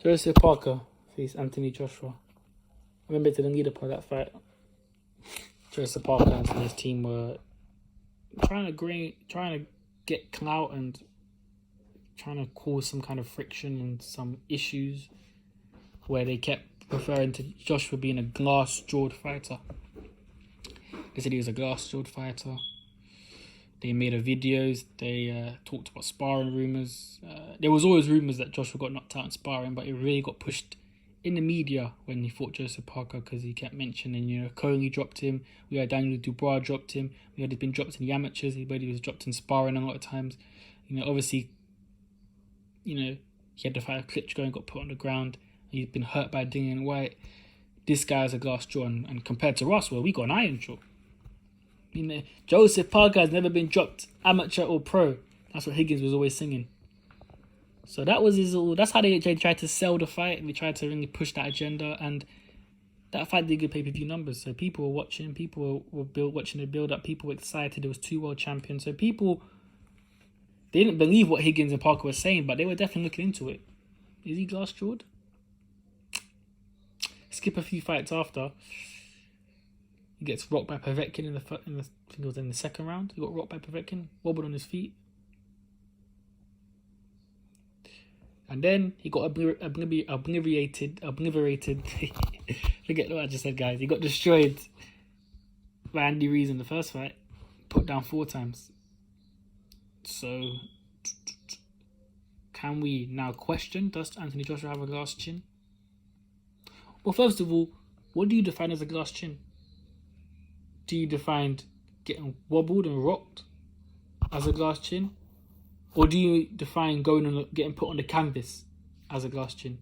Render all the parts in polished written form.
Joseph Parker faced Antony Joshua. I remember to the leader part of that fight. Joseph Parker and his team were trying to get clout and trying to cause some kind of friction and some issues where they kept referring to Joshua being a glass-jawed fighter. They said he was a glass-jawed fighter. They made videos. They talked about sparring rumours. There was always rumours that Joshua got knocked out in sparring, but it really got pushed in the media when he fought Joseph Parker because he kept mentioning, Coley dropped him. We had Daniel Dubois dropped him. We had been dropped in the amateurs. He was dropped in sparring a lot of times. Obviously, he had to fight a Klitschko and got put on the ground. He's been hurt by Dillian White. This guy has a glass jaw, and compared to us, we got an iron jaw. Joseph Parker has never been dropped, amateur or pro. That's what Higgins was always singing. So that's how they tried to sell the fight, and they tried to really push that agenda, and that fight did good pay-per-view numbers. So people were watching, people were watching the build-up, people were excited. There was 2 world champions. So people, they didn't believe what Higgins and Parker were saying, but they were definitely looking into it. Is he glass-jawed? Skip a few fights after. He gets rocked by Povetkin I think it was in the second round. He got rocked by Povetkin, wobbled on his feet. And then he got obliterated. Forget what I just said, guys. He got destroyed by Andy Ruiz in the first fight. Put down 4 times. So, can we now question, does Antony Joshua have a glass chin? Well, first of all, what do you define as a glass chin? Do you define getting wobbled and rocked as a glass chin? Or do you define getting put on the canvas as a glass chin?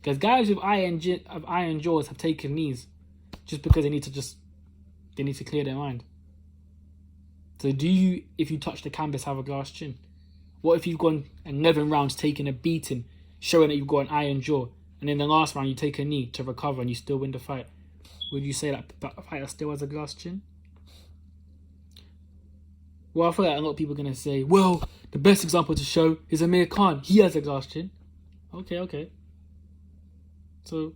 Because guys with iron jaws have taken knees just because they need to clear their mind. So do you, if you touch the canvas, have a glass chin? What if you've gone 11 rounds taking a beating, showing that you've got an iron jaw, and in the last round you take a knee to recover and you still win the fight? Would you say that fighter still has a glass chin? Well, I feel like a lot of people are going to say, well, the best example to show is Amir Khan. He has a glass chin. Okay. So,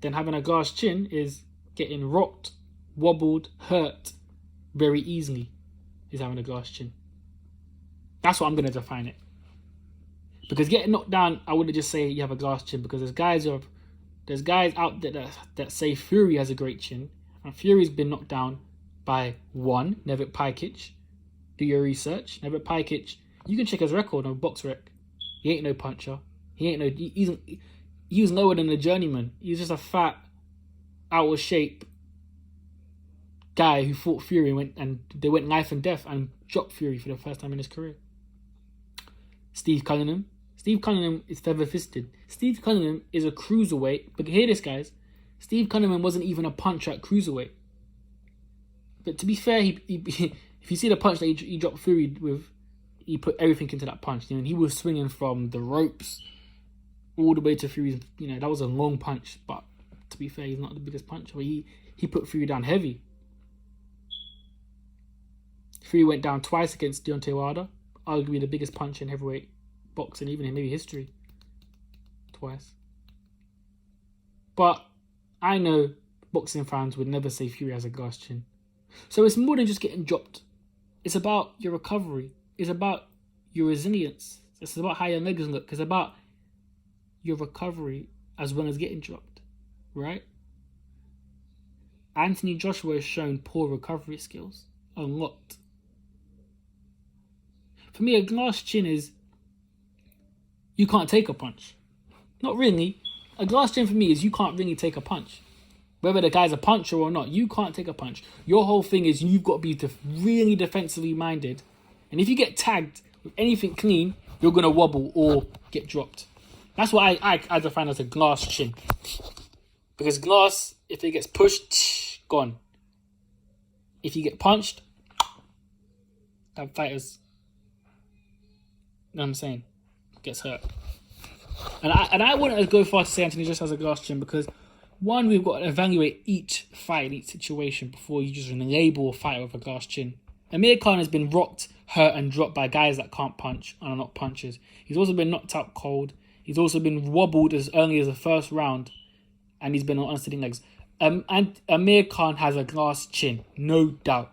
then having a glass chin is getting rocked, wobbled, hurt very easily is having a glass chin. That's what I'm going to define it. Because getting knocked down, I wouldn't just say you have a glass chin, because there's guys out there that say Fury has a great chin, and Fury's been knocked down by one, Neville Pajkic. Do your research. Neville Pajkic, you can check his record on BoxRec. He ain't no puncher. He was lower than a journeyman. He's just a fat, out of shape guy who fought Fury and they went life and death and dropped Fury for the first time in his career. Steve Cunningham is feather-fisted. Steve Cunningham is a cruiserweight. But hear this, guys. Steve Cunningham wasn't even a puncher at cruiserweight. But to be fair, he if you see the punch that he dropped Fury with, he put everything into that punch. And he was swinging from the ropes all the way to Fury's. That was a long punch. But to be fair, he's not the biggest puncher. But he put Fury down heavy. Fury went down twice against Deontay Wilder. Arguably the biggest puncher in heavyweight boxing, even in maybe history. Twice. But I know boxing fans would never say Fury has a glass chin. So it's more than just getting dropped. It's about your recovery. It's about your resilience. It's about how your legs look. It's about your recovery as well as getting dropped. Right? Antony Joshua has shown poor recovery skills. A lot. For me, a glass chin is you can't take a punch. Not really. A glass chin for me is you can't really take a punch. Whether the guy's a puncher or not, you can't take a punch. Your whole thing is you've got to be really defensively minded. And if you get tagged with anything clean, you're going to wobble or get dropped. That's what I define as a glass chin. Because glass, if it gets pushed, gone. If you get punched, that fighter's, you know what I'm saying, gets hurt. And I wouldn't go far to say Antony just has a glass chin, because one, we've got to evaluate each fight and each situation before you just label a fighter with a glass chin. Amir Khan has been rocked, hurt and dropped by guys that can't punch and are not punchers. He's also been knocked out cold. He's also been wobbled as early as the first round, and he's been on unsteady legs. And Amir Khan has a glass chin, no doubt.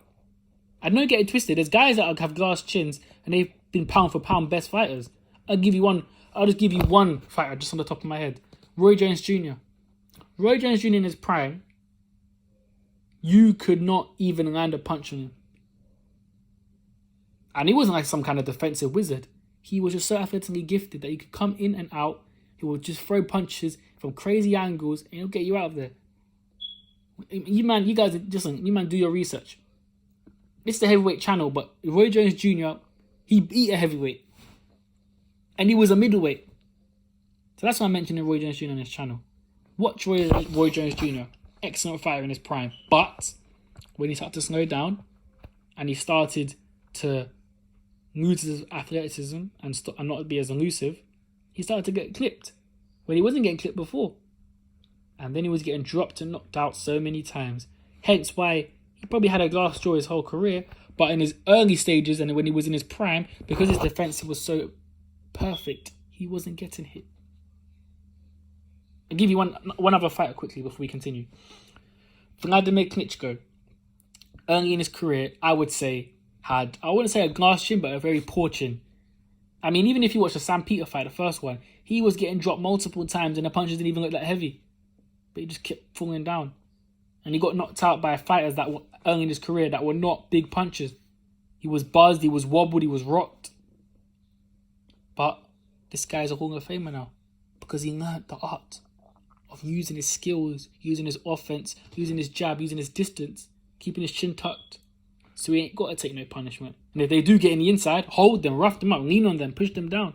I don't get it twisted. There's guys that have glass chins, and they've been pound for pound best fighters. I'll just give you one fighter just on the top of my head. Roy Jones Jr. Roy Jones Jr. in his prime, you could not even land a punch on him. And he wasn't like some kind of defensive wizard. He was just so athletically gifted that he could come in and out. He would just throw punches from crazy angles, and he'll get you out of there. You guys, do your research. It's the heavyweight channel, but Roy Jones Jr., he beat a heavyweight. And he was a middleweight. So that's why I'm mentioning Roy Jones Jr. on this channel. Watch Roy Jones Jr. Excellent fighter in his prime. But when he started to slow down and he started to lose his athleticism and not be as elusive, he started to get clipped when he wasn't getting clipped before. And then he was getting dropped and knocked out so many times. Hence why he probably had a glass jaw his whole career. But in his early stages and when he was in his prime, because his defense was so perfect, he wasn't getting hit. I'll give you one other fighter quickly before we continue. Vladimir Klitschko, early in his career, I would say I wouldn't say a glass chin, but a very poor chin. I mean, even if you watch the Sam Peter fight, the first one, he was getting dropped multiple times and the punches didn't even look that heavy. But he just kept falling down. And he got knocked out by fighters that were early in his career that were not big punches. He was buzzed, he was wobbled, he was rocked. But this guy's a Hall of Famer now because he learned the art of using his skills, using his offense, using his jab, using his distance, keeping his chin tucked. So he ain't got to take no punishment. And if they do get in the inside, hold them, rough them up, lean on them, push them down.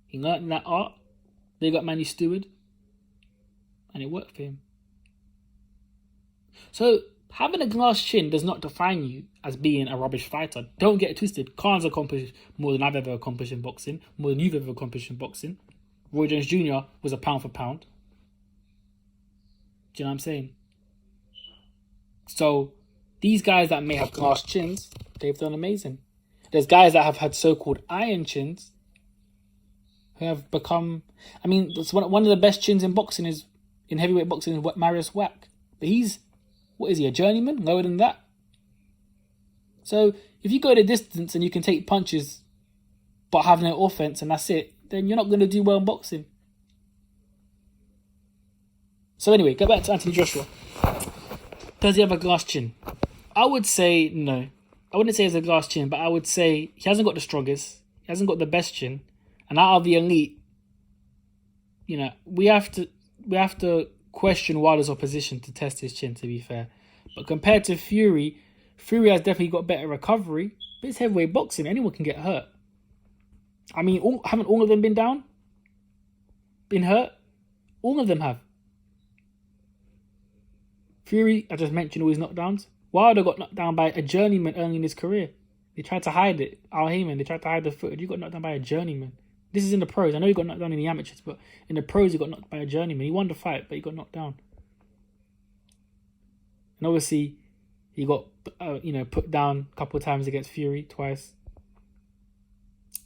He learned that art. They got Manny Stewart. And it worked for him. So having a glass chin does not define you as being a rubbish fighter. Don't get it twisted. Khan's accomplished more than I've ever accomplished in boxing, more than you've ever accomplished in boxing. Roy Jones Jr. was a pound for pound. Do you know what I'm saying? So these guys that may have glass chins, they've done amazing. There's guys that have had so-called iron chins who have become... I mean, it's one of the best chins in boxing is... in heavyweight boxing is Marius Wack. But he's... what is he, a journeyman? Lower than that? So if you go the distance and you can take punches but have no offense and that's it, then you're not going to do well in boxing. So anyway, go back to Antony Joshua. Does he have a glass chin? I would say no. I wouldn't say he has a glass chin, but I would say he hasn't got the strongest. He hasn't got the best chin. And out of the elite, you know, we have to question Wilder's opposition to test his chin, to be fair. But compared to Fury has definitely got better recovery. But it's heavyweight boxing. Anyone can get hurt. I mean, haven't all of them been down? Been hurt? All of them have. Fury, I just mentioned all his knockdowns. Wilder got knocked down by a journeyman early in his career. They tried to hide it. Al Heyman, they tried to hide the footage. You got knocked down by a journeyman. This is in the pros. I know he got knocked down in the amateurs, but in the pros he got knocked by a journeyman. He won the fight, but he got knocked down. And obviously, he got put down a couple of times against Fury, twice.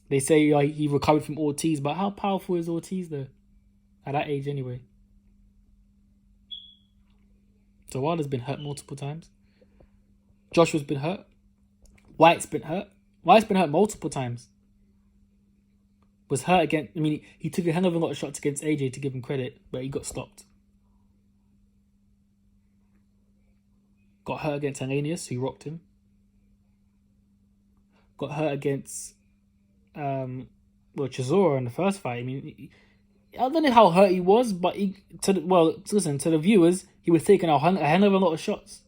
They say he recovered from Ortiz, but how powerful is Ortiz though? At that age anyway. So Wilder's been hurt multiple times. Joshua's been hurt. White's been hurt. White's been hurt multiple times. Was hurt again. I mean, he took a hell of a lot of shots against AJ, to give him credit, but he got stopped. Got hurt against Hellenius, who rocked him. Got hurt against Chisora in the first fight. I mean, I don't know how hurt he was, but to the viewers, he was taking a hell of a lot of shots.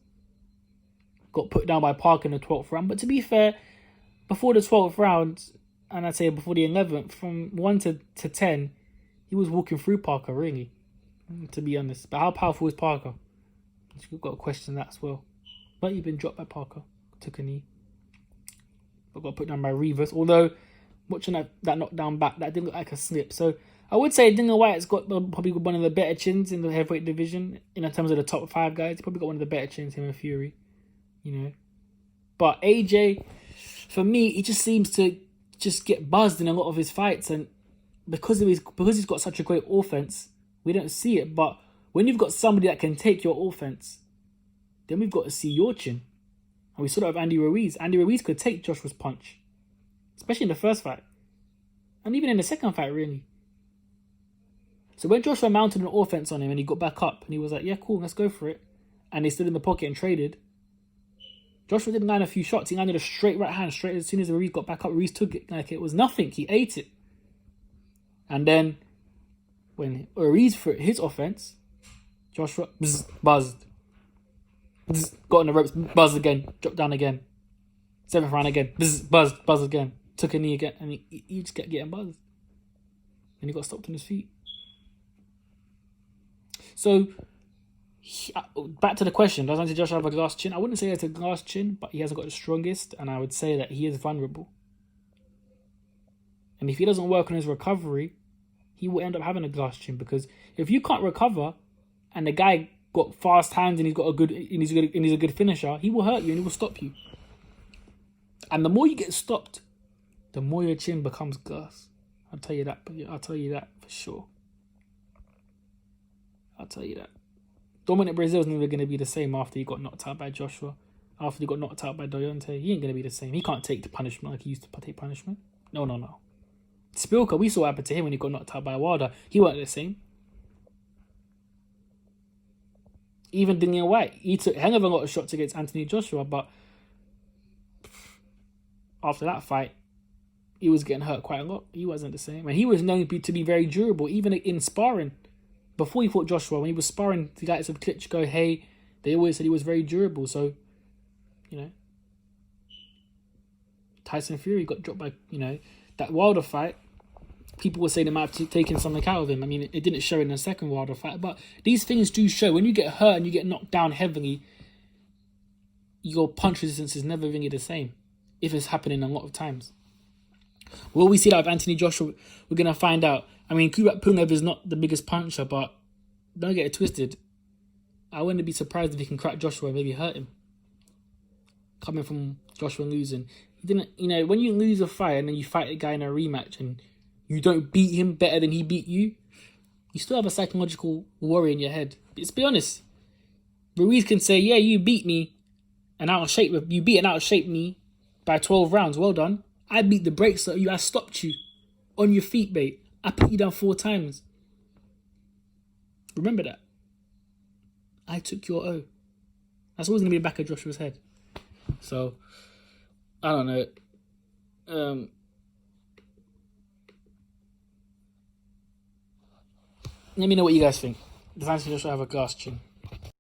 Got put down by Parker in the 12th round. But to be fair, before the 12th round, and I'd say before the 11th, from 1 to 10, he was walking through Parker, really, to be honest. But how powerful is Parker? You've got to question that as well. But he's been dropped by Parker. Took a knee. But got put down by Rivas. Although, watching that knockdown back, that didn't look like a slip. So, I would say Dillian Whyte's got probably one of the better chins in the heavyweight division. In terms of the top 5 guys, he's probably got one of the better chins, him and Fury. You know. But AJ, for me, he just seems to just get buzzed in a lot of his fights. And because he's got such a great offense, we don't see it. But when you've got somebody that can take your offense, then we've got to see your chin. And we saw that with Andy Ruiz. Andy Ruiz could take Joshua's punch, especially in the first fight. And even in the second fight, really. So when Joshua mounted an offense on him and he got back up and he was like, yeah, cool, let's go for it. And they stood in the pocket and traded. Joshua didn't land a few shots. He landed a straight right hand straight as soon as Ruiz got back up. Ruiz took it like it was nothing. He ate it. And then when Ruiz for his offense, Joshua buzzed. Got on the ropes, buzzed again, dropped down again. 7th round again, buzzed again. Took a knee again, and he just kept getting buzzed. And he got stopped on his feet. So, back to the question, does Antony Joshua have a glass chin? I wouldn't say he has a glass chin, but he hasn't got the strongest, and I would say that he is vulnerable. And if he doesn't work on his recovery, he will end up having a glass chin, because if you can't recover, and the guy got fast hands and he's a good finisher, he will hurt you and he will stop you. And the more you get stopped, the more your chin becomes glass. I'll tell you that for sure. I'll tell you that. Dominic Brazil's never going to be the same after he got knocked out by Joshua. After he got knocked out by Deontay, he ain't going to be the same. He can't take the punishment like he used to take punishment. No. Spilka, we saw what happened to him when he got knocked out by Wilder. He weren't the same. Even Dillian White, he took a hell of a lot of shots against Antony Joshua, but after that fight, he was getting hurt quite a lot. He wasn't the same. And he was known to be very durable, even in sparring. Before he fought Joshua, when he was sparring the guys of Klitschko, hey, they always said he was very durable. So, Tyson Fury got dropped by, that Wilder fight. People would say they might have taken something out of him. I mean, it didn't show in the second Wilder fight, but these things do show. When you get hurt and you get knocked down heavily, your punch resistance is never really the same, if it's happening a lot of times. Will we see that with Antony Joshua? We're going to find out. I mean, Kubrat Pulev is not the biggest puncher, but don't get it twisted. I wouldn't be surprised if he can crack Joshua and maybe hurt him. Coming from Joshua losing. He didn't, when you lose a fight and then you fight a guy in a rematch and you don't beat him better than he beat you, you still have a psychological worry in your head. Let's be honest. Ruiz can say, yeah, you beat me and out of shape. You beat and out of shape me by 12 rounds. Well done. I beat the brakes out of you. I stopped you on your feet, mate. I put you down 4 times. Remember that. I took your O. That's always going to be the back of Joshua's head. So, I don't know. Let me know what you guys think. Does Antony Joshua have a glass chin?